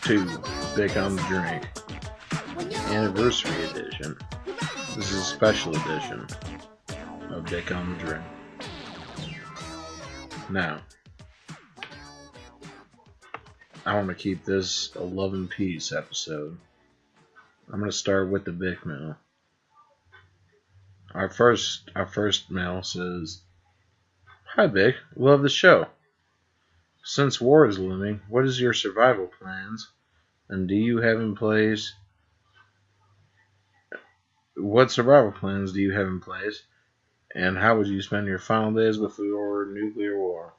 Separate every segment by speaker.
Speaker 1: to Bick on the Drink Anniversary Edition. This is a special edition of Bick on the Drink. Now, I want to keep this a love and peace episode. I'm going to start with the Bick mail. Our first mail says, "Hi Bick, love the show. Since war is looming, what is your survival plans? And do you have in place? What survival plans do you have in place? And how would you spend your final days before nuclear war?"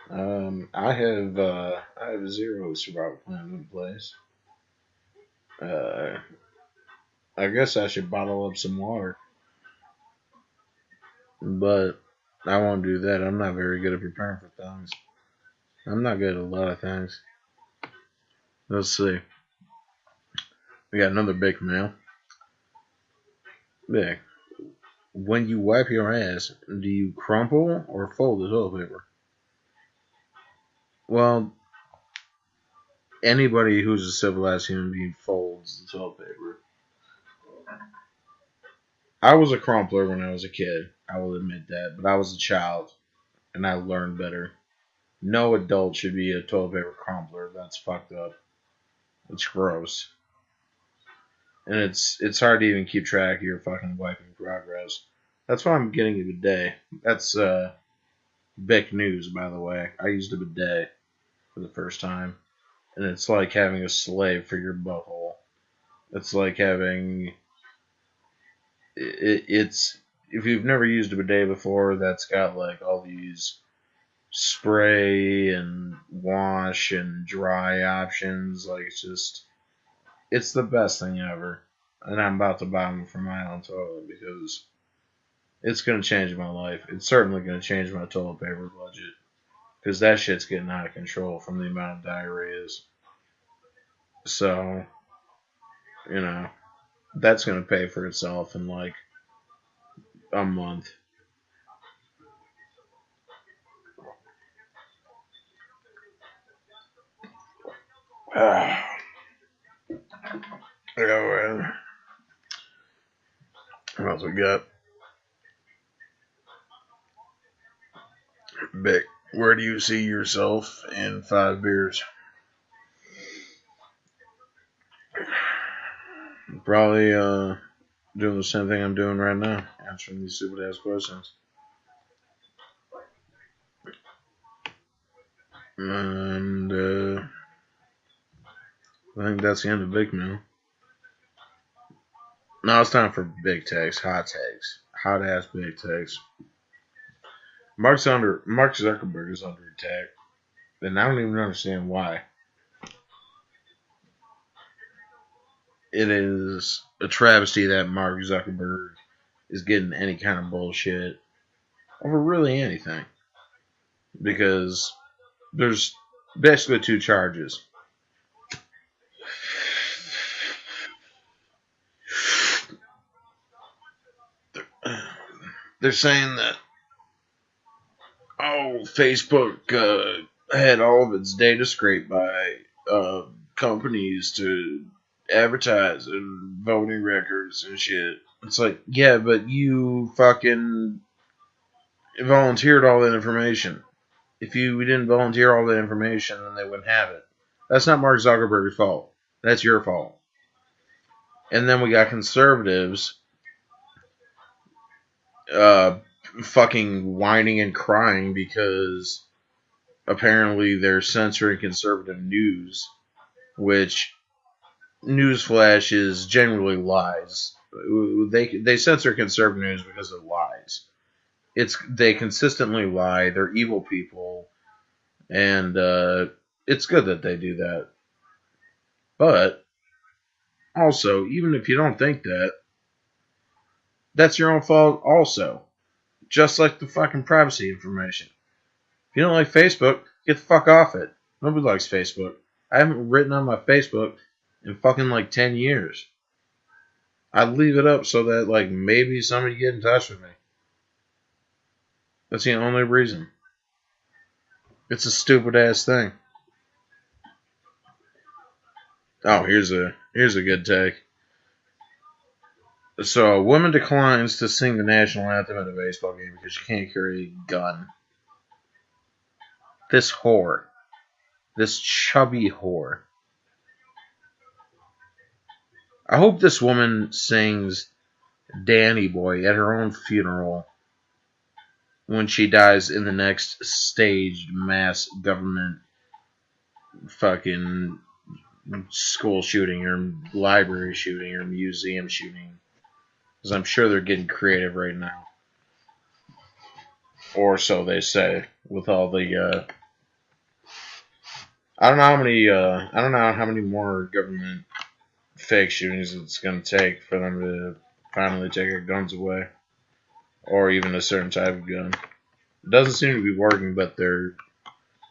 Speaker 1: I have zero survival plans in place. I guess I should bottle up some water, but I won't do that. I'm not very good at preparing for things. I'm not good at a lot of things. Let's see. We got another big mail. Bick, when you wipe your ass, do you crumple or fold the toilet paper? Well, anybody who's a civilized human being folds the toilet paper. I was a crumpler when I was a kid. I will admit that. But I was a child, and I learned better. No adult should be a toilet paper crumpler. That's fucked up. It's gross. And it's hard to even keep track of your fucking wiping progress. That's why I'm getting a bidet. That's Bick news, by the way. I used a bidet for the first time. And it's like having a slave for your butthole. It's like having... It's... If you've never used a bidet before, that's got like all these spray and wash and dry options. Like, it's the best thing ever. And I'm about to buy them for my own toilet because it's going to change my life. It's certainly going to change my toilet paper budget because that shit's getting out of control from the amount of diarrheas. So, that's going to pay for itself in like a month. What else we got? Bick, where do you see yourself in 5 beers? Probably doing the same thing I'm doing right now, answering these stupid ass questions. And I think that's the end of Big Mail. Now it's time for big takes, hot takes, hot ass big takes. Mark Zuckerberg is under attack, and I don't even understand why. It is a travesty that Mark Zuckerberg is getting any kind of bullshit over really anything, because there's basically 2 charges. They're saying that, Facebook had all of its data scraped by companies to advertise and voting records and shit. It's like, yeah, but you fucking volunteered all that information. If we didn't volunteer all that information, then they wouldn't have it. That's not Mark Zuckerberg's fault. That's your fault. And then we got conservatives fucking whining and crying because apparently they're censoring conservative news, which, newsflash, is generally lies. They censor conservative news because of lies. They consistently lie. They're evil people, and it's good that they do that. But also, even if you don't think that, that's your own fault also. Just like the fucking privacy information. If you don't like Facebook, get the fuck off it. Nobody likes Facebook. I haven't written on my Facebook in fucking like 10 years. I leave it up so that like maybe somebody get in touch with me. That's the only reason. It's a stupid ass thing. Oh, here's a good take. So a woman declines to sing the national anthem at a baseball game because she can't carry a gun. This whore. This chubby whore. I hope this woman sings Danny Boy at her own funeral when she dies in the next staged mass government fucking school shooting or library shooting or museum shooting. Because I'm sure they're getting creative right now. Or so they say. With all the, I don't know how many more government fake shootings it's going to take for them to finally take our guns away. Or even a certain type of gun. It doesn't seem to be working, but they're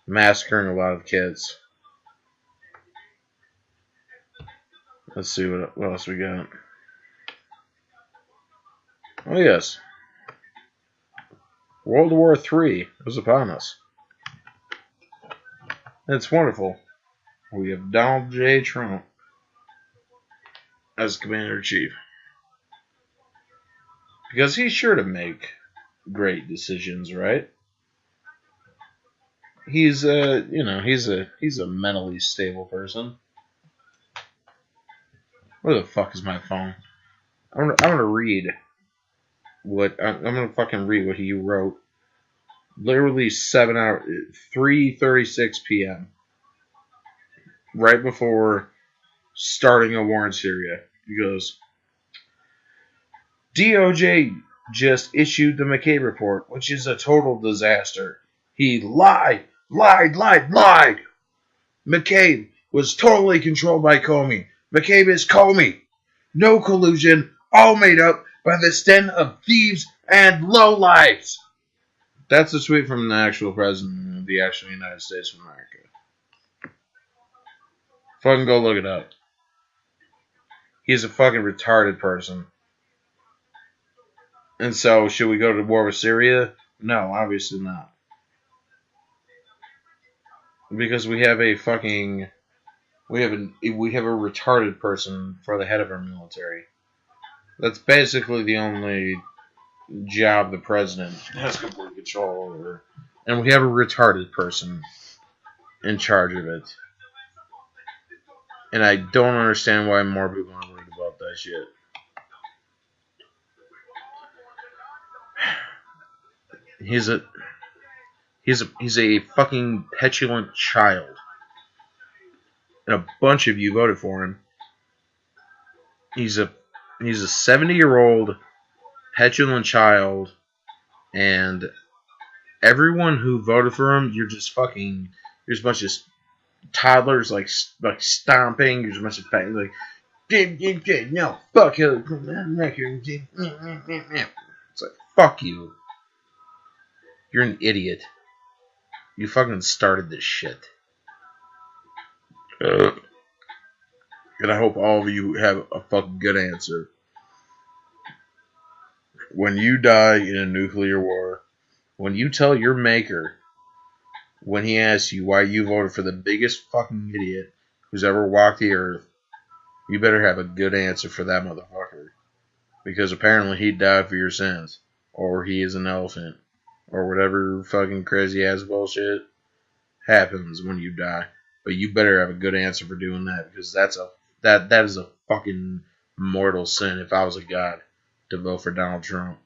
Speaker 1: massacring a lot of kids. Let's see what else we got. Oh, yes. World War III was upon us. It's wonderful. We have Donald J. Trump as Commander-in-Chief. Because he's sure to make great decisions, right? He's he's a mentally stable person. Where the fuck is my phone? I'm gonna read I'm gonna fucking read what he wrote. Literally 3:36 p.m. right before starting a war in Syria. He goes, DOJ just issued the McCabe report, which is a total disaster. He lied. McCabe was totally controlled by Comey. McCabe is Comey. No collusion, all made up by this den of thieves and lowlifes. That's a tweet from the actual president of the actual United States of America. Fucking go look it up. He's a fucking retarded person. And so, should we go to war with Syria? No, obviously not. Because we have a retarded person for the head of our military. That's basically the only job the president has complete control over. And we have a retarded person in charge of it. And I don't understand why more people aren't worried about that shit. He's a fucking petulant child. And a bunch of you voted for him. He's a 70-year-old petulant child, and everyone who voted for him, you're just a bunch of toddlers like stomping. There's a bunch of like, no, fuck you. It's like, fuck you. You're an idiot. You fucking started this shit. And I hope all of you have a fucking good answer. When you die in a nuclear war, when you tell your maker, when he asks you why you voted for the biggest fucking idiot who's ever walked the earth, you better have a good answer for that motherfucker. Because apparently he died for your sins. Or he is an elephant. Or whatever fucking crazy ass bullshit happens when you die. But you better have a good answer for doing that. Because that is a fucking mortal sin if I was a god to vote for Donald Trump.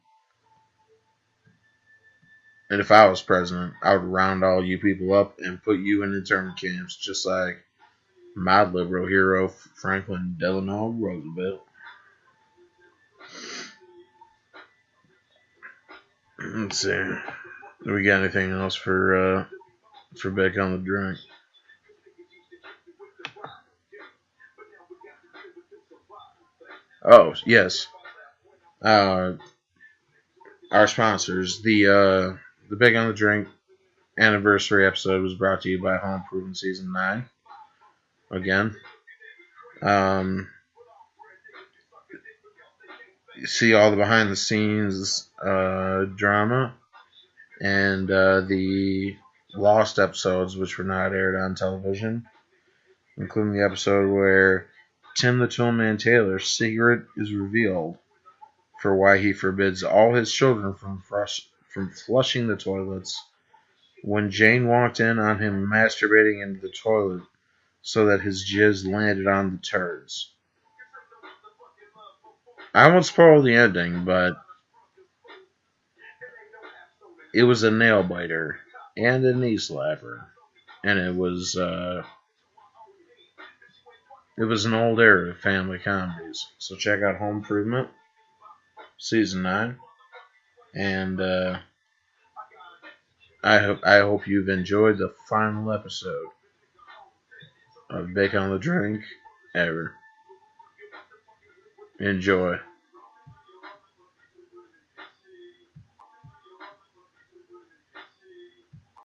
Speaker 1: And if I was president, I would round all you people up and put you in internment camps, just like my liberal hero, Franklin Delano Roosevelt. Let's see. Do we got anything else for Bick on the drink? Oh, yes. Our sponsors. The Bick on the Drink anniversary episode was brought to you by Home Improvement Season 9. Again. You see all the behind the scenes drama and the lost episodes which were not aired on television. including the episode where Tim the Toolman Taylor's secret is revealed for why he forbids all his children from flushing the toilets when Jane walked in on him masturbating into the toilet so that his jizz landed on the turds. I won't spoil the ending, but it was a nail biter and a knee slapper, and it was an old era of family comedies. So check out Home Improvement season 9, and I hope you've enjoyed the final episode of Bick on the Drink ever. Enjoy.